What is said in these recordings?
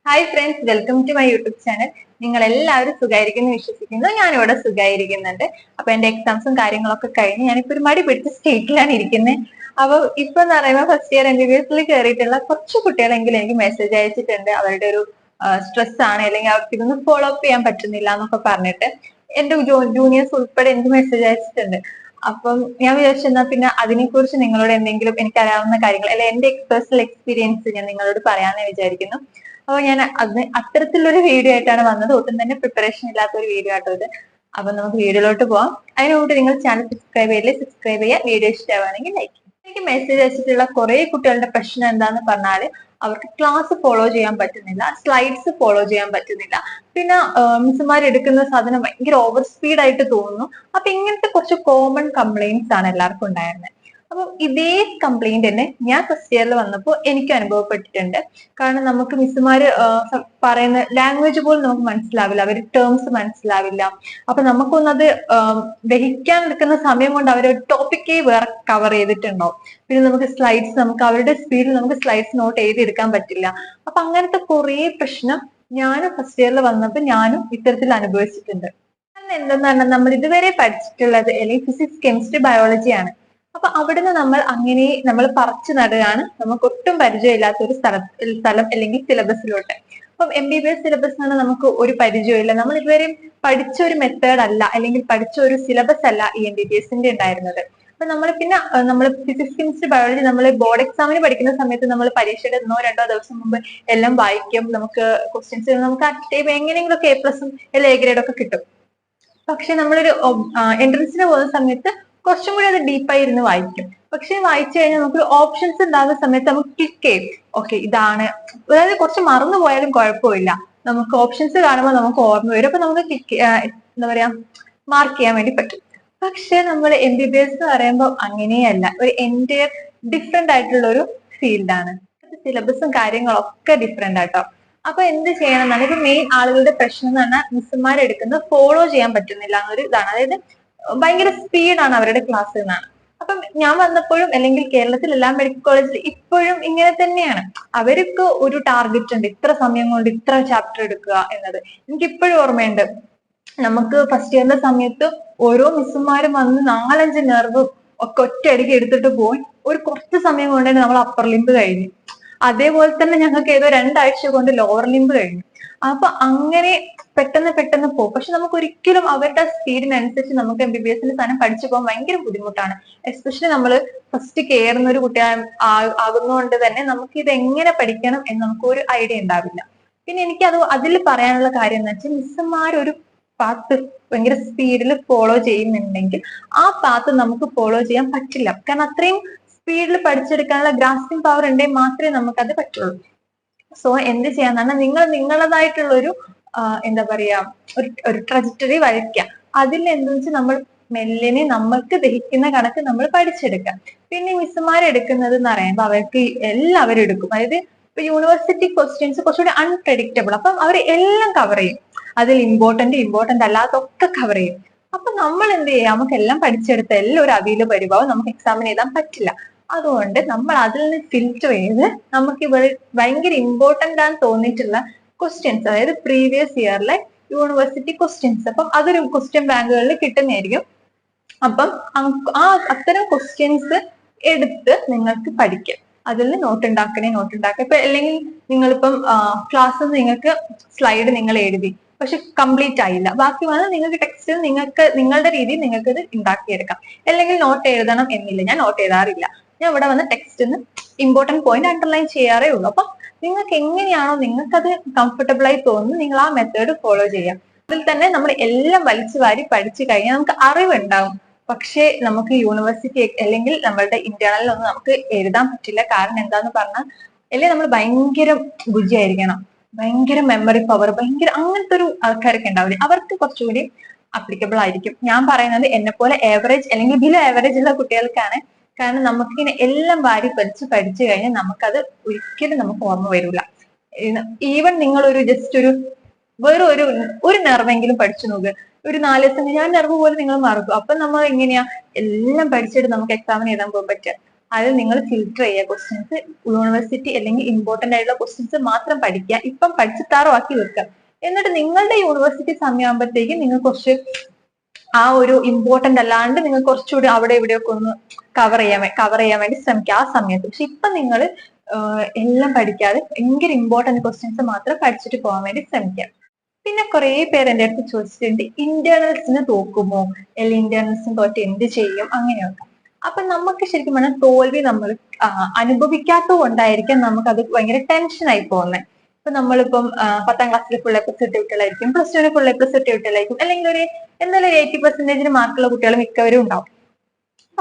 Hi friends, welcome to my YouTube channel. നിങ്ങൾ എല്ലാവരും സുഖമായിരിക്കുന്നു വിശ്വസിക്കുന്നു. ഞാനിവിടെ സുഖമായിരിക്കുന്നുണ്ട്. അപ്പൊ എന്റെ എക്സാംസും കാര്യങ്ങളൊക്കെ കഴിഞ്ഞ് ഞാനിപ്പോ ഒരു മടി പിടിച്ച സ്റ്റേറ്റിലാണ് ഇരിക്കുന്നത്. അപ്പൊ ഇപ്പൊ എന്ന് പറയുമ്പോൾ ഫസ്റ്റ് ഇയർ MBBS കയറിയിട്ടുള്ള കുറച്ച് കുട്ടികളെങ്കിലും എനിക്ക് മെസ്സേജ് അയച്ചിട്ടുണ്ട്. അവരുടെ ഒരു സ്ട്രെസ് ആണ്, അല്ലെങ്കിൽ അവർക്ക് ഇതൊന്നും ഫോളോ അപ്പ് ചെയ്യാൻ പറ്റുന്നില്ല എന്നൊക്കെ പറഞ്ഞിട്ട് എന്റെ ജൂനിയേഴ്സ് ഉൾപ്പെടെ എനിക്ക് മെസ്സേജ് അയച്ചിട്ടുണ്ട്. അപ്പം ഞാൻ വിചാരിച്ചെന്നാ പിന്നെ അതിനെക്കുറിച്ച് നിങ്ങളോട് എന്തെങ്കിലും എനിക്കറിയാവുന്ന കാര്യങ്ങൾ, അല്ലെങ്കിൽ എന്റെ പേഴ്സണൽ എക്സ്പീരിയൻസ് ഞാൻ നിങ്ങളോട് പറയാമെന്ന് വിചാരിക്കുന്നു. അപ്പൊ ഞാൻ അത്തരത്തിലൊരു വീഡിയോ ആയിട്ടാണ് വന്നത്. ഒട്ടും തന്നെ പ്രിപ്പറേഷൻ ഇല്ലാത്ത ഒരു വീഡിയോ ആട്ടോ ഇത്. അപ്പൊ നമുക്ക് വീഡിയോയിലോട്ട് പോവാം. അതിന് മുമ്പ് നിങ്ങൾ ചാനൽ സബ്സ്ക്രൈബ് ചെയ്യില്ലേ, സബ്സ്ക്രൈബ് ചെയ്യുക. വീഡിയോ ഇഷ്ടമാണെങ്കിൽ ലൈക്ക്. എനിക്ക് മെസ്സേജ് അയച്ചിട്ടുള്ള കുറെ കുട്ടികളുടെ പ്രശ്നം എന്താന്ന് പറഞ്ഞാല് അവർക്ക് ക്ലാസ് ഫോളോ ചെയ്യാൻ പറ്റുന്നില്ല, സ്ലൈഡ്സ് ഫോളോ ചെയ്യാൻ പറ്റുന്നില്ല. പിന്നെ മിസ്സുമാർ എടുക്കുന്ന സാധനം ഭയങ്കര ഓവർ സ്പീഡ് ആയിട്ട് തോന്നുന്നു. അപ്പൊ ഇങ്ങനത്തെ കുറച്ച് കോമൺ കംപ്ലൈന്റ്സ് ആണ് എല്ലാവർക്കും ഉണ്ടായിരുന്നത്. അപ്പൊ ഇതേ കംപ്ലൈന്റ് തന്നെ ഞാൻ ഫസ്റ്റ് ഇയറിൽ വന്നപ്പോൾ എനിക്ക് അനുഭവപ്പെട്ടിട്ടുണ്ട്. കാരണം നമുക്ക് മിസ്സുമാര് പറയുന്ന ലാംഗ്വേജ് പോലും നമുക്ക് മനസ്സിലാവില്ല, അവർ ടേംസ് മനസ്സിലാവില്ല. അപ്പൊ നമുക്കൊന്നത് ദഹിക്കാൻ എടുക്കുന്ന സമയം കൊണ്ട് അവർ ടോപ്പിക്കേ വേറെ കവർ ചെയ്തിട്ടുണ്ടാവും. പിന്നെ നമുക്ക് സ്ലൈഡ്സ്, നമുക്ക് അവരുടെ സ്പീഡിൽ നമുക്ക് സ്ലൈഡ്സ് നോട്ട് എഴുതിയെടുക്കാൻ പറ്റില്ല. അപ്പൊ അങ്ങനത്തെ കുറെ പ്രശ്നം ഞാനും ഫസ്റ്റ് ഇയറിൽ വന്നപ്പോൾ ഞാനും ഇത്തരത്തിൽ അനുഭവിച്ചിട്ടുണ്ട്. എന്തെന്ന് പറഞ്ഞാൽ നമ്മൾ ഇതുവരെ പഠിച്ചിട്ടുള്ളത് അല്ലെങ്കിൽ ഫിസിക്സ്, കെമിസ്ട്രി, ബയോളജിയാണ്. അപ്പൊ അവിടുന്ന് നമ്മൾ പറിച്ചു നടുകയാണ് നമുക്ക് ഒട്ടും പരിചയമില്ലാത്ത ഒരു സ്ഥലം അല്ലെങ്കിൽ സിലബസിലോട്ട്. അപ്പം MBBS സിലബസ് ആണ്, നമുക്ക് ഒരു പരിചയമില്ല. നമ്മൾ ഇതുവരെയും പഠിച്ച ഒരു മെത്തേഡ് അല്ല, അല്ലെങ്കിൽ പഠിച്ച ഒരു സിലബസ് അല്ല ഈ MBBSന്റെ ഉണ്ടായിരുന്നത്. അപ്പൊ നമ്മൾ ഫിസിക്സ്, കെമിസ്ട്രി, ബയോളജി നമ്മൾ ബോർഡ് എക്സാമിന് പഠിക്കുന്ന സമയത്ത് നമ്മൾ പരീക്ഷയുടെ 1-2 ദിവസം മുമ്പ് എല്ലാം വായിക്കും. നമുക്ക് ക്വസ്റ്റ്യൻസ് നമുക്ക് എങ്ങനെയെങ്കിലും A+ഉം അല്ലെങ്കിൽ A ഗ്രേഡ് ഒക്കെ കിട്ടും. പക്ഷെ നമ്മളൊരു എൻട്രൻസിന് പോകുന്ന സമയത്ത് കുറച്ചും കൂടി അത് ഡീപ്പായി ഇരുന്ന് വായിക്കും. പക്ഷെ വായിച്ചു കഴിഞ്ഞാൽ നമുക്ക് ഓപ്ഷൻസ് ഉണ്ടാകുന്ന സമയത്ത് നമുക്ക് ക്ലിക്ക് ചെയ്യും, ഓക്കെ ഇതാണ്. അതായത് കുറച്ച് മറന്നു പോയാലും കുഴപ്പമില്ല, നമുക്ക് ഓപ്ഷൻസ് കാണുമ്പോൾ നമുക്ക് ഓർമ്മ വരും. അപ്പൊ നമുക്ക് എന്താ പറയാ, മാർക്ക് ചെയ്യാൻ വേണ്ടി പറ്റും. പക്ഷെ നമ്മൾ MBBS എന്ന് പറയുമ്പോൾ അങ്ങനെയല്ല, ഒരു എൻറ്റയർ ഡിഫറെന്റ് ആയിട്ടുള്ള ഒരു ഫീൽഡാണ്. സിലബസും കാര്യങ്ങളൊക്കെ ഡിഫറെന്റ് ആട്ടോ. അപ്പൊ എന്ത് ചെയ്യണം എന്നാണ് ഇപ്പൊ മെയിൻ ആളുകളുടെ പ്രശ്നം എന്ന് പറഞ്ഞാൽ മിസ്സുമാർ എടുക്കുന്നത് ഫോളോ ചെയ്യാൻ പറ്റുന്നില്ല എന്നൊരു ഇതാണ്. അതായത് ഭയങ്കര സ്പീഡാണ് അവരുടെ ക്ലാസ് എന്നാണ്. അപ്പം ഞാൻ വന്നപ്പോഴും അല്ലെങ്കിൽ കേരളത്തിൽ എല്ലാ മെഡിക്കൽ കോളേജിൽ ഇപ്പോഴും ഇങ്ങനെ തന്നെയാണ്. അവർക്ക് ഒരു ടാർഗറ്റ് ഉണ്ട്, ഇത്ര സമയം കൊണ്ട് ഇത്ര ചാപ്റ്റർ എടുക്കുക എന്നത്. എനിക്ക് ഇപ്പോഴും ഓർമ്മയുണ്ട്, നമുക്ക് ഫസ്റ്റ് ഇയറിന്റെ സമയത്ത് ഓരോ മിസ്സുമാരും വന്ന് 4-5 നെർവ് ഒക്കെ ഒറ്റയടിക്ക് എടുത്തിട്ട് പോയി ഒരു കുറച്ച് സമയം കൊണ്ട് തന്നെ നമ്മൾ അപ്പർ ലിംബ് കഴിഞ്ഞു. അതേപോലെ തന്നെ ഞങ്ങൾക്ക് ഏതോ 2 ആഴ്ച കൊണ്ട് ലോവർ ലിംബ് കഴിഞ്ഞു. അപ്പൊ അങ്ങനെ പെട്ടെന്ന് പെട്ടെന്ന് പോകും. പക്ഷെ നമുക്ക് ഒരിക്കലും അവരുടെ സ്പീഡിനനുസരിച്ച് നമുക്ക് MBBSന്റെ സാധനം പഠിച്ചു പോകാൻ ഭയങ്കര ബുദ്ധിമുട്ടാണ്. എസ്പെഷ്യലി നമ്മൾ ഫസ്റ്റ് കയറുന്ന ഒരു കുട്ടി ആകുന്നതുകൊണ്ട് തന്നെ നമുക്ക് ഇത് എങ്ങനെ പഠിക്കണം എന്ന് നമുക്ക് ഒരു ഐഡിയ ഉണ്ടാവില്ല. പിന്നെ എനിക്ക് അതിൽ പറയാനുള്ള കാര്യം എന്ന് വെച്ചാൽ മിസ്സുമാർ ഒരു പാത്ത് ഭയങ്കര സ്പീഡിൽ ഫോളോ ചെയ്യുന്നുണ്ടെങ്കിൽ ആ പാത്ത് നമുക്ക് ഫോളോ ചെയ്യാൻ പറ്റില്ല. കാരണം അത്രയും സ്പീഡിൽ പഠിച്ചെടുക്കാനുള്ള ഗ്രാസ്പിംഗ് പവർ ഉണ്ടെങ്കിൽ മാത്രമേ നമുക്കത് പറ്റുള്ളൂ. സോ എന്ത് ചെയ്യാന്നാണ്, നിങ്ങൾ നിങ്ങളതായിട്ടുള്ള ഒരു എന്താ പറയാ, ഒരു ട്രജറ്ററി വരയ്ക്കുക. അതിൽ എന്താ വെച്ചാൽ നമ്മൾ മെല്ലിനെ നമ്മൾക്ക് ദഹിക്കുന്ന കണക്ക് നമ്മൾ പഠിച്ചെടുക്കാം. പിന്നെ മിസ്സുമാർ എടുക്കുന്നത് എന്ന് പറയുമ്പോൾ അവർക്ക് എല്ലാവരും എടുക്കും. അതായത് ഇപ്പൊ യൂണിവേഴ്സിറ്റി ക്വസ്റ്റ്യൻസ് കുറച്ചുകൂടി അൺപ്രഡിക്റ്റബിൾ. അപ്പം അവർ എല്ലാം കവർ ചെയ്യും. അതിൽ ഇമ്പോർട്ടന്റ് അല്ലാത്തൊക്കെ കവർ ചെയ്യും. അപ്പൊ നമ്മൾ എന്ത് ചെയ്യാം, നമുക്ക് എല്ലാം പഠിച്ചെടുത്ത എല്ലാം ഒരു അവിയൽ പരിഭാവം നമുക്ക് എക്സാമിന് എഴുതാൻ പറ്റില്ല. അതുകൊണ്ട് നമ്മൾ അതിൽ നിന്ന് ഫിൽറ്റർ ചെയ്ത് നമുക്ക് ഇവിടെ ഭയങ്കര ഇമ്പോർട്ടന്റ് ആണെന്ന് തോന്നിയിട്ടുള്ള ക്വസ്റ്റ്യൻസ്, അതായത് പ്രീവിയസ് ഇയറിലെ യൂണിവേഴ്സിറ്റി ക്വസ്റ്റ്യൻസ്, അപ്പം അതൊരു ക്വസ്റ്റ്യൻ ബാങ്കുകളിൽ കിട്ടുന്നതായിരിക്കും. അപ്പം അത്തരം ക്വസ്റ്റ്യൻസ് എടുത്ത് നിങ്ങൾക്ക് പഠിക്കാം. അതിൽ നോട്ട് ഉണ്ടാക്കുക. ഇപ്പൊ അല്ലെങ്കിൽ നിങ്ങളിപ്പം ക്ലാസ്സിൽ നിങ്ങൾക്ക് സ്ലൈഡ് നിങ്ങൾ എഴുതി, പക്ഷെ കംപ്ലീറ്റ് ആയില്ല, ബാക്കി വന്ന് നിങ്ങൾക്ക് ടെക്സ്റ്റിൽ നിങ്ങളുടെ രീതിയിൽ നിങ്ങൾക്ക് ഇത് ഉണ്ടാക്കിയെടുക്കാം. അല്ലെങ്കിൽ നോട്ട് എഴുതണം എന്നില്ല, ഞാൻ നോട്ട് എഴുതാറില്ല. ഞാൻ ഇവിടെ വന്ന് ടെക്സ്റ്റിന് ഇമ്പോർട്ടന്റ് പോയിന്റ് അണ്ടർലൈൻ ചെയ്യാറേ ഉള്ളൂ. അപ്പൊ നിങ്ങൾക്ക് എങ്ങനെയാണോ നിങ്ങൾക്കത് കംഫർട്ടബിൾ ആയി തോന്നുന്നു, നിങ്ങൾ ആ മെത്തേഡ് ഫോളോ ചെയ്യാം. അതിൽ തന്നെ നമ്മൾ എല്ലാം വലിച്ചു വാരി പഠിച്ചു കഴിഞ്ഞാൽ നമുക്ക് അറിവുണ്ടാവും. പക്ഷേ നമുക്ക് യൂണിവേഴ്സിറ്റി അല്ലെങ്കിൽ നമ്മളുടെ ഇന്റേണലിൽ ഒന്നും നമുക്ക് എഴുതാൻ പറ്റില്ല. കാരണം എന്താന്ന് പറഞ്ഞാൽ അല്ലെങ്കിൽ നമ്മൾ ഭയങ്കര ബുദ്ധിയായിരിക്കണം, ഭയങ്കര മെമ്മറി പവർ, ഭയങ്കര അങ്ങനത്തെ ഒരു ആൾക്കാരൊക്കെ ഉണ്ടാവില്ലേ, അവർക്ക് കുറച്ചുകൂടി അപ്ലിക്കബിൾ ആയിരിക്കും. ഞാൻ പറയുന്നത് എന്നെ പോലെ ആവറേജ് അല്ലെങ്കിൽ ബിലോ ആവറേജ് ഉള്ള കുട്ടികൾക്കാണ്. കാരണം നമുക്കിങ്ങനെ എല്ലാം വാരി പഠിച്ചു കഴിഞ്ഞാൽ നമുക്കത് ഒരിക്കലും നമുക്ക് ഓർമ്മ വരില്ല. ഈവൻ നിങ്ങൾ ഒരു ജസ്റ്റ് വേറെ ഒരു നെർവെങ്കിലും പഠിച്ചു നോക്ക്. ഒരു 4 ദിവസം ഞാൻ നെർവ് പോലും നിങ്ങൾ മറക്കും. അപ്പൊ നമ്മൾ എങ്ങനെയാ എല്ലാം പഠിച്ചിട്ട് നമുക്ക് എക്സാമിന് എഴുതാൻ പോകാൻ പറ്റുക? അത് നിങ്ങൾ ഫിൽട്ടർ ചെയ്യുക. ക്വസ്റ്റ്യൻസ് യൂണിവേഴ്സിറ്റി അല്ലെങ്കിൽ ഇമ്പോർട്ടന്റ് ആയിട്ടുള്ള ക്വസ്റ്റ്യൻസ് മാത്രം പഠിക്കുക. ഇപ്പം പഠിച്ച് താറുമാക്കി വെക്കുക. എന്നിട്ട് നിങ്ങളുടെ യൂണിവേഴ്സിറ്റി സമയമാകുമ്പോഴത്തേക്ക് നിങ്ങൾ കുറച്ച് ആ ഒരു ഇമ്പോർട്ടന്റ് അല്ലാണ്ട് നിങ്ങൾ കുറച്ചുകൂടി അവിടെ ഇവിടെയൊക്കെ ഒന്ന് കവർ ചെയ്യാൻ വേണ്ടി ശ്രമിക്കുക ആ സമയത്ത്. പക്ഷെ ഇപ്പൊ നിങ്ങൾ എല്ലാം പഠിക്കാതെ ഭയങ്കര ഇമ്പോർട്ടന്റ് ക്വസ്റ്റ്യൻസ് മാത്രം പഠിച്ചിട്ട് പോകാൻ വേണ്ടി ശ്രമിക്കുക. പിന്നെ കുറെ പേര് എൻ്റെ അടുത്ത് ചോദിച്ചിട്ടുണ്ട്, ഇന്റേണൽസിന് തോക്കുമോ, അല്ലെങ്കിൽ ഇന്റേണൽസിന് തോറ്റ് എന്ത് ചെയ്യും, അങ്ങനെയൊക്കെ. അപ്പൊ നമുക്ക് ശരിക്കും പറഞ്ഞാൽ തോൽവി നമ്മൾ അനുഭവിക്കാത്തത് കൊണ്ടായിരിക്കും നമുക്ക് അത് ഭയങ്കര ടെൻഷൻ ആയി പോകുന്നത്. ഇപ്പൊ നമ്മളിപ്പം 10ാം ക്ലാസ്സിൽ ഫുൾ എ പ്ലസ് കിട്ടിയ കുട്ടികളായിരിക്കും, പ്ലസ് ടുവിന് ഫുൾ എ പ്ലസ് കിട്ടിയ കുട്ടികളായിരിക്കും, അല്ലെങ്കിൽ എന്തായാലും ഒരു 80% മാർക്കുള്ള കുട്ടികൾ മിക്കവരും ഉണ്ടാവും.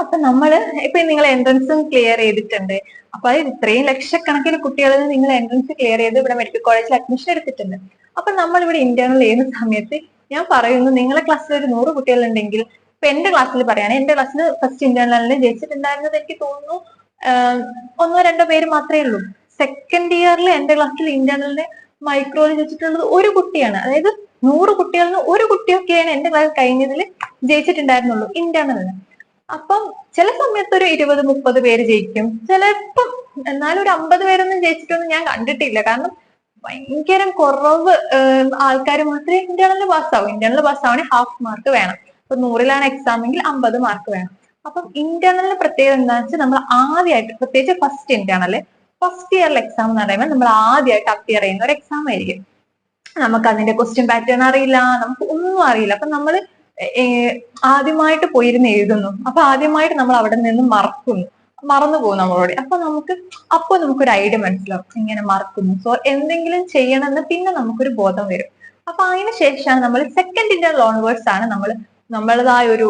അപ്പൊ നമ്മള് ഇപ്പൊ നിങ്ങൾ എൻട്രൻസും ക്ലിയർ ചെയ്തിട്ടുണ്ട്. അപ്പൊ അത് ഇത്രയും ലക്ഷക്കണക്കിന് കുട്ടികളിൽ നിങ്ങൾ എൻട്രൻസ് ക്ലിയർ ചെയ്ത് ഇവിടെ മെഡിക്കൽ കോളേജിൽ അഡ്മിഷൻ എടുത്തിട്ടുണ്ട്. അപ്പൊ നമ്മൾ ഇവിടെ ഇന്റേണൽ ചെയ്യുന്ന സമയത്ത് ഞാൻ പറയുന്നു, നിങ്ങളെ ക്ലാസ്സിൽ ഒരു 100 കുട്ടികളുണ്ടെങ്കിൽ, ഇപ്പൊ എന്റെ ക്ലാസ്സിൽ പറയുകയാണെങ്കിൽ എന്റെ ക്ലാസ്സിൽ ഫസ്റ്റ് ഇന്റേണലിന് ജയിച്ചിട്ടുണ്ടായിരുന്നത് എനിക്ക് തോന്നുന്നു 1-2 പേര് മാത്രമേ ഉള്ളൂ. സെക്കൻഡ് ഇയറിൽ എന്റെ ക്ലാസ്സിൽ ഇന്റേണലിന് മൈക്രോയിൽ ജയിച്ചിട്ടുള്ളത് ഒരു കുട്ടിയാണ്. അതായത് 100 കുട്ടികളിൽ നിന്ന് ഒരു കുട്ടിയൊക്കെയാണ് എന്റെ ക്ലാസ് കഴിഞ്ഞതിൽ ജയിച്ചിട്ടുണ്ടായിരുന്നുള്ളൂ ഇന്റേണലിന്. അപ്പം ചില സമയത്ത് ഒരു 20-30 പേര് ജയിക്കും, ചിലപ്പം എന്നാലും ഒരു 50 പേരൊന്നും ജയിച്ചിട്ടൊന്നും ഞാൻ കണ്ടിട്ടില്ല. കാരണം ഭയങ്കര കുറവ് ആൾക്കാർ മാത്രമേ ഇന്റേണലിൽ പാസ്സാവും. ഇന്റേണൽ പാസ്സാവണേ ഹാഫ് മാർക്ക് വേണം. ഇപ്പൊ 100ലാണ് എക്സാം എങ്കിൽ 50 മാർക്ക് വേണം. അപ്പം ഇന്റേണലിന്റെ പ്രത്യേകത എന്താണെന്ന് വെച്ചാൽ നമ്മൾ ആദ്യമായിട്ട്, പ്രത്യേകിച്ച് ഫസ്റ്റ് ഇയറിലെ എക്സാം എന്ന് പറയുമ്പോൾ നമ്മൾ ആദ്യമായിട്ട് അപ്പിയർ ചെയ്യുന്ന ഒരു എക്സാം ആയിരിക്കും. നമുക്ക് അതിന്റെ ക്വസ്റ്റ്യൻ പാറ്റേൺ അറിയില്ല, നമുക്ക് ഒന്നും അറിയില്ല. അപ്പൊ നമ്മൾ ആദ്യമായിട്ട് പോയിരുന്ന് എഴുതുന്നു. അപ്പൊ ആദ്യമായിട്ട് നമ്മൾ അവിടെ നിന്ന് മറന്നു പോകും നമ്മളോട്. അപ്പൊ നമുക്കൊരു ഐഡിയ മനസ്സിലാവും, ഇങ്ങനെ മറക്കുന്നു, സോ എന്തെങ്കിലും ചെയ്യണമെന്ന് പിന്നെ നമുക്കൊരു ബോധം വരും. അപ്പൊ അതിന് ശേഷമാണ് നമ്മൾ സെക്കൻഡ് ഇന്റേണൽ ഓൺവേർഡ്സ് ആണ് നമ്മളതായ ഒരു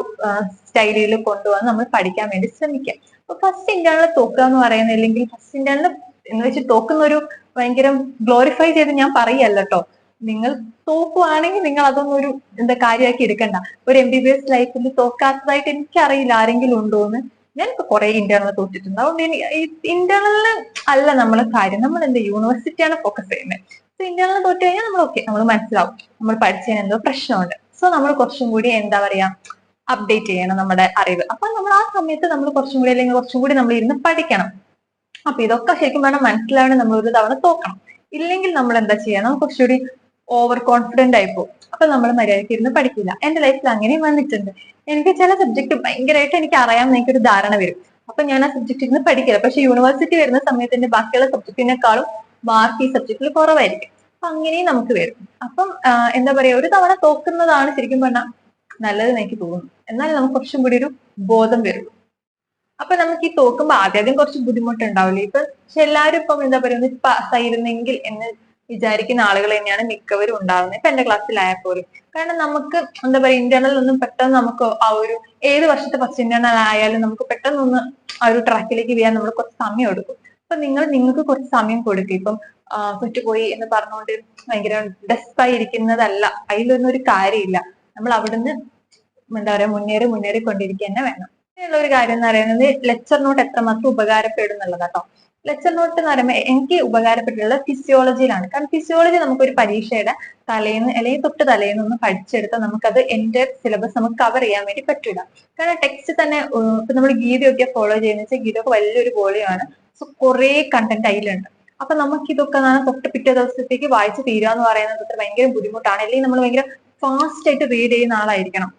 സ്റ്റൈലിൽ കൊണ്ടുവന്ന് നമ്മൾ പഠിക്കാൻ വേണ്ടി ശ്രമിക്കുക. അപ്പൊ ഫസ്റ്റ് ഇന്റേണൽ തോക്കുക എന്ന് പറയുന്നത്, അല്ലെങ്കിൽ ഫസ്റ്റ് ഇന്റേണൽ എന്ന് വെച്ച് തോക്കുന്ന ഒരു ഭയങ്കര ഗ്ലോറിഫൈ ചെയ്ത് ഞാൻ പറയല്ല കേട്ടോ. നിങ്ങൾ തോക്കുവാണെങ്കിൽ നിങ്ങൾ അതൊന്നും ഒരു കാര്യമാക്കി എടുക്കണ്ട. ഒരു MBBS ലൈഫിൽ തോക്കാത്തതായിട്ട് എനിക്കറിയില്ല ആരെങ്കിലും ഉണ്ടോന്ന്. ഞാനിപ്പോ കുറെ ഇന്റേണൽ തോറ്റിട്ടുണ്ട്. അതുകൊണ്ട് ഇന്റേണലിന് അല്ല നമ്മളെ കാര്യം, നമ്മൾ യൂണിവേഴ്സിറ്റിയാണ് ഫോക്കസ് ചെയ്യുന്നത്. സോ ഇന്റേണൽ തോറ്റു കഴിഞ്ഞാൽ നമ്മൾ മനസ്സിലാവും നമ്മൾ പഠിച്ചതിന് എന്തോ പ്രശ്നമുണ്ട്. സോ നമ്മൾ കുറച്ചും കൂടി അപ്ഡേറ്റ് ചെയ്യണം നമ്മുടെ അറിവ്. അപ്പൊ നമ്മൾ ആ സമയത്ത് നമ്മൾ കുറച്ചും കൂടി നമ്മൾ ഇരുന്ന് പഠിക്കണം. അപ്പൊ ഇതൊക്കെ ശരിക്കും വേണം മനസ്സിലാവണം. നമ്മൾ ഒരു തവണ തോക്കണം. ഇല്ലെങ്കിൽ നമ്മൾ എന്താ ചെയ്യണം, കുറച്ചുകൂടി ഓവർ കോൺഫിഡന്റ് ആയി പോകും. അപ്പൊ നമ്മൾ മര്യാദയ്ക്ക് ഇരുന്ന് പഠിക്കില്ല. എന്റെ ലൈഫിൽ അങ്ങനെയും വന്നിട്ടുണ്ട്. എനിക്ക് ചില സബ്ജക്ട് ഭയങ്കരമായിട്ട് എനിക്ക് അറിയാമെന്ന് എനിക്കൊരു ധാരണ വരും. അപ്പൊ ഞാൻ ആ സബ്ജക്ട് ഇരുന്ന് പഠിക്കില്ല. പക്ഷെ യൂണിവേഴ്സിറ്റി വരുന്ന സമയത്ത് എന്റെ ബാക്കിയുള്ള സബ്ജക്റ്റിനേക്കാളും മാർക്ക് ഈ സബ്ജക്റ്റിൽ കുറവായിരിക്കും. അപ്പൊ അങ്ങനെയും നമുക്ക് വരും. അപ്പം എന്താ പറയാ, ഒരു തവണ തോക്കുന്നതാണ് ശരിക്കും പറഞ്ഞാൽ നല്ലതെന്ന് എനിക്ക് തോന്നുന്നു. എന്നാലും നമുക്ക് കുറച്ചും കൂടി ഒരു ബോധം വരും. അപ്പൊ നമുക്ക് ഈ തോക്കുമ്പോ ആദ്യം കുറച്ച് ബുദ്ധിമുട്ടുണ്ടാവില്ലേ. ഇപ്പൊ എല്ലാവരും ഇപ്പം എന്താ പറയുക, പാസ്സായിരുന്നെങ്കിൽ എന്ന് വിചാരിക്കുന്ന ആളുകൾ തന്നെയാണ് മിക്കവരും ഉണ്ടാകുന്നത്. ഇപ്പൊ എന്റെ ക്ലാസ്സിലായാൽ പോലും. കാരണം നമുക്ക് എന്താ പറയുക, ഇന്റേണൽ ഒന്നും പെട്ടെന്ന് നമുക്ക് ആ ഒരു ഏത് വർഷത്തെ ഫസ്റ്റ് ഇന്റേണൽ ആയാലും നമുക്ക് പെട്ടെന്നൊന്ന് ആ ഒരു ട്രാക്കിലേക്ക് വീഴാൻ നമ്മൾ കുറച്ച് സമയം എടുക്കും. അപ്പൊ നിങ്ങൾക്ക് കുറച്ച് സമയം കൊടുക്കുക. ഇപ്പം തോറ്റുപോയി എന്ന് പറഞ്ഞുകൊണ്ട് ഭയങ്കര ഡെസ്പായി ഇരിക്കുന്നതല്ല, അതിലൊന്നും ഒരു കാര്യമില്ല. നമ്മൾ അവിടുന്ന് എന്താ പറയാ മുന്നേറിക്കൊണ്ടിരിക്കുക തന്നെ വേണം. പിന്നെയുള്ള ഒരു കാര്യം എന്ന് പറയുന്നത് ലെക്ചർ നോട്ട് എത്രമാത്രം ഉപകാരപ്പെടും എന്നുള്ളതാട്ടോ. ലെക്ചർ നോട്ട് എന്ന് പറയുമ്പോൾ എനിക്ക് ഉപകാരപ്പെട്ടിട്ടുള്ളത് ഫിസിയോളജിയിലാണ്. കാരണം ഫിസിയോളജി നമുക്കൊരു പരീക്ഷയുടെ തലേന്ന് അല്ലെങ്കിൽ തൊട്ട് തലേന്ന് ഒന്ന് പഠിച്ചെടുത്താൽ നമുക്കത് എന്റെ സിലബസ് നമുക്ക് കവർ ചെയ്യാൻ വേണ്ടി പറ്റില്ല. കാരണം ടെക്സ്റ്റ് തന്നെ ഇപ്പൊ നമ്മൾ ഗീതയൊക്കെ ഫോളോ ചെയ്യുന്ന വെച്ചാൽ ഗീതയൊക്കെ വലിയൊരു വോളിയാണ്. സോ കുറെ കണ്ടന്റ് അതിലുണ്ട്. അപ്പൊ നമുക്ക് ഇതൊക്കെ തൊട്ട് പിറ്റേ ദിവസത്തേക്ക് വായിച്ച് തീരുക എന്ന് പറയുന്നത് അത്ര ഭയങ്കര ബുദ്ധിമുട്ടാണ്. അല്ലെങ്കിൽ നമ്മൾ ഭയങ്കര ഫാസ്റ്റ് ആയിട്ട് റീഡ് ചെയ്യുന്ന ആളായിരിക്കണം.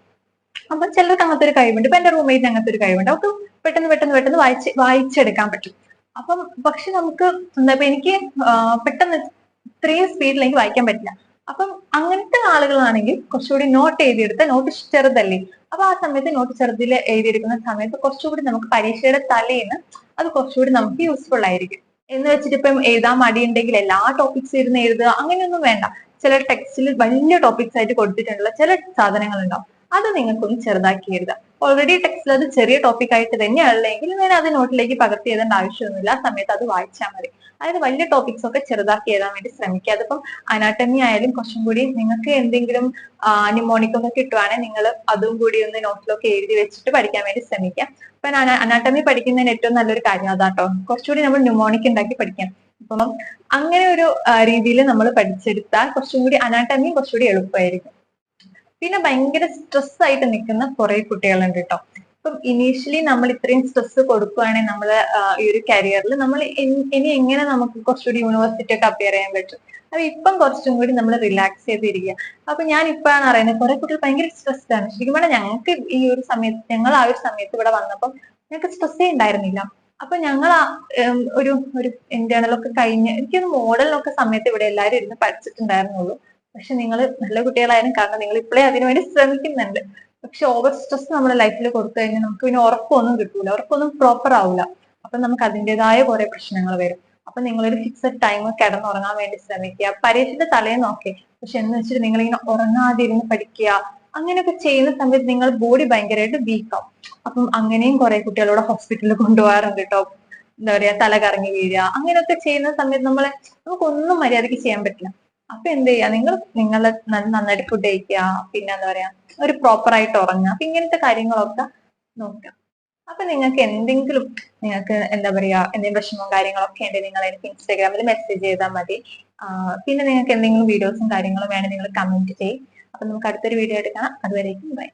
അപ്പൊ ചിലർക്ക് അങ്ങനത്തെ ഒരു കഴിവുണ്ട്. ഇപ്പൊ എന്റെ റൂംമേറ്റിന് അങ്ങനത്തെ ഒരു കഴിവുണ്ട്. അവർക്ക് പെട്ടെന്ന് വായിച്ചെടുക്കാൻ പറ്റും. അപ്പം പക്ഷെ നമുക്ക് എനിക്ക് പെട്ടെന്ന് ഇത്രയും സ്പീഡിൽ എനിക്ക് വായിക്കാൻ പറ്റില്ല. അപ്പം അങ്ങനത്തെ ആളുകളാണെങ്കിൽ കുറച്ചുകൂടി നോട്ട് എഴുതിയെടുത്ത നോട്ട് ചെറുതല്ലേ. അപ്പൊ ആ സമയത്ത് നോട്ട് ചെറുതിൽ എഴുതിയെടുക്കുന്ന സമയത്ത് കുറച്ചുകൂടി നമുക്ക് പരീക്ഷയുടെ തലേന്ന് അത് കുറച്ചുകൂടി നമുക്ക് യൂസ്ഫുൾ ആയിരിക്കും. എന്ന് വെച്ചിട്ട് ഇപ്പം എഴുതാൻ മടിയുണ്ടെങ്കിൽ എല്ലാ ടോപ്പിക്സ് ഇരുന്ന് എഴുതുക അങ്ങനെയൊന്നും വേണ്ട. ചില ടെക്സ്റ്റിൽ വലിയ ടോപ്പിക്സ് ആയിട്ട് കൊടുത്തിട്ടുള്ള ചില സാധനങ്ങൾ ഉണ്ടാവും. അത് നിങ്ങൾക്കൊന്ന് ചെറുതാക്കി എഴുതാം. ഓൾറെഡി ടെക്സ്റ്റിൽ അത് ചെറിയ ടോപ്പിക് ആയിട്ട് തന്നെയാണെങ്കിൽ ഞാൻ അത് നോട്ടിലേക്ക് പകർത്തി എഴുതേണ്ട ആവശ്യമൊന്നുമില്ല. ആ സമയത്ത് അത് വായിച്ചാൽ മതി. അതായത് വലിയ ടോപ്പിക്സ് ഒക്കെ ചെറുതാക്കി എഴുതാൻ വേണ്ടി ശ്രമിക്കുക. അതിപ്പം അനാട്ടമി ആയാലും കുറച്ചും കൂടി നിങ്ങൾക്ക് എന്തെങ്കിലും ന്യൂമോണിക് ഒക്കെ കിട്ടുവാണെങ്കിൽ നിങ്ങൾ അതും കൂടി ഒന്ന് നോട്ടിലൊക്കെ എഴുതി വെച്ചിട്ട് പഠിക്കാൻ വേണ്ടി ശ്രമിക്കാം. ഇപ്പൊ അനാട്ടമി പഠിക്കുന്നതിന് ഏറ്റവും നല്ലൊരു കാര്യം അതാട്ടോ. കുറച്ചുകൂടി നമ്മൾ ന്യൂമോണിക് ഉണ്ടാക്കി പഠിക്കാം. അപ്പം അങ്ങനെ ഒരു രീതിയിൽ നമ്മൾ പഠിച്ചെടുത്താൽ കുറച്ചും കൂടി അനാട്ടമി കുറച്ചുകൂടി എളുപ്പമായിരിക്കും. പിന്നെ ഭയങ്കര സ്ട്രെസ് ആയിട്ട് നിൽക്കുന്ന കുറെ കുട്ടികളുണ്ട് കേട്ടോ. അപ്പം ഇനീഷ്യലി നമ്മൾ ഇത്രയും സ്ട്രെസ് കൊടുക്കുകയാണെങ്കിൽ നമ്മൾ ഈ ഒരു കരിയറിൽ നമ്മൾ ഇനി എങ്ങനെ നമുക്ക് കുറച്ചുകൂടി യൂണിവേഴ്സിറ്റി ഒക്കെ അപ്പിയർ ചെയ്യാൻ പറ്റും. അപ്പൊ ഇപ്പം കുറച്ചും കൂടി നമ്മൾ റിലാക്സ് ചെയ്തിരിക്കുക. അപ്പൊ ഞാൻ ഇപ്പോഴാണ് അറിയുന്നത് കുറെ കുട്ടികൾ ഭയങ്കര സ്ട്രെസ്ഡ് ആണ്. ശരിക്കും പറഞ്ഞാൽ ഞങ്ങൾക്ക് ഈ ഒരു സമയത്ത് ഞങ്ങൾ ആ ഒരു സമയത്ത് ഇവിടെ വന്നപ്പം ഞങ്ങൾക്ക് സ്ട്രെസ്സേ ഉണ്ടായിരുന്നില്ല. അപ്പൊ ഞങ്ങൾ ഒരു ഒരു ഇന്റേണലൊക്കെ കഴിഞ്ഞ് എനിക്കൊന്ന് മോഡലിനൊക്കെ സമയത്ത് ഇവിടെ എല്ലാവരും ഇരുന്ന് പഠിച്ചിട്ടുണ്ടായിരുന്നുള്ളൂ. പക്ഷെ നിങ്ങൾ നല്ല കുട്ടികളായാലും കാരണം നിങ്ങൾ ഇപ്പോഴേ അതിനുവേണ്ടി ശ്രമിക്കുന്നുണ്ട്. പക്ഷെ ഓവർ സ്ട്രെസ് നമ്മുടെ ലൈഫിൽ കൊടുത്തു കഴിഞ്ഞാൽ നമുക്ക് പിന്നെ ഉറക്കമൊന്നും കിട്ടൂല, ഉറക്കമൊന്നും പ്രോപ്പർ ആവില്ല. അപ്പൊ നമുക്ക് അതിൻ്റെതായ കുറെ പ്രശ്നങ്ങൾ വരും. അപ്പൊ നിങ്ങളൊരു ഫിക്സഡ് ടൈം കിടന്നുറങ്ങാൻ വേണ്ടി ശ്രമിക്കുക. പരീക്ഷയുടെ തലേന്ന് ഓക്കെ, പക്ഷെ എന്ന് വെച്ചിട്ട് നിങ്ങൾ ഇങ്ങനെ ഉറങ്ങാതിരുന്ന് പഠിക്കുക അങ്ങനെയൊക്കെ ചെയ്യുന്ന സമയത്ത് നിങ്ങൾ ബോഡി ഭയങ്കരമായിട്ട് വീക്കാവും. അപ്പം അങ്ങനെയും കുറെ കുട്ടികളോട് ഹോസ്പിറ്റലിൽ കൊണ്ടുപോകാറുണ്ട് കേട്ടോ. എന്താ പറയാ, തല കറങ്ങി വീഴുക അങ്ങനെയൊക്കെ ചെയ്യുന്ന സമയത്ത് നമുക്കൊന്നും മര്യാദയ്ക്ക് ചെയ്യാൻ പറ്റില്ല. അപ്പൊ എന്ത് ചെയ്യാ, നിങ്ങൾ നന്നായിട്ട് ഫുഡ് കഴിക്കുക, പിന്നെ എന്താ പറയാ ഒരു പ്രോപ്പർ ആയിട്ട് ഉറങ്ങുക. അപ്പൊ ഇങ്ങനത്തെ കാര്യങ്ങളൊക്കെ നോക്കുക. അപ്പൊ നിങ്ങൾക്ക് എന്താ പറയാ എന്തെങ്കിലും വിഷമവും കാര്യങ്ങളൊക്കെ ഉണ്ടെങ്കിൽ നിങ്ങൾ എനിക്ക് ഇൻസ്റ്റാഗ്രാമിൽ മെസ്സേജ് ചെയ്താൽ മതി. പിന്നെ നിങ്ങൾക്ക് എന്തെങ്കിലും വീഡിയോസും കാര്യങ്ങളും വേണമെങ്കിൽ നിങ്ങൾ കമന്റ് ചെയ്യും. അപ്പൊ നമുക്ക് അടുത്തൊരു വീഡിയോ ആയിട്ട് കാണാം. അതുവരേക്കും ബൈ.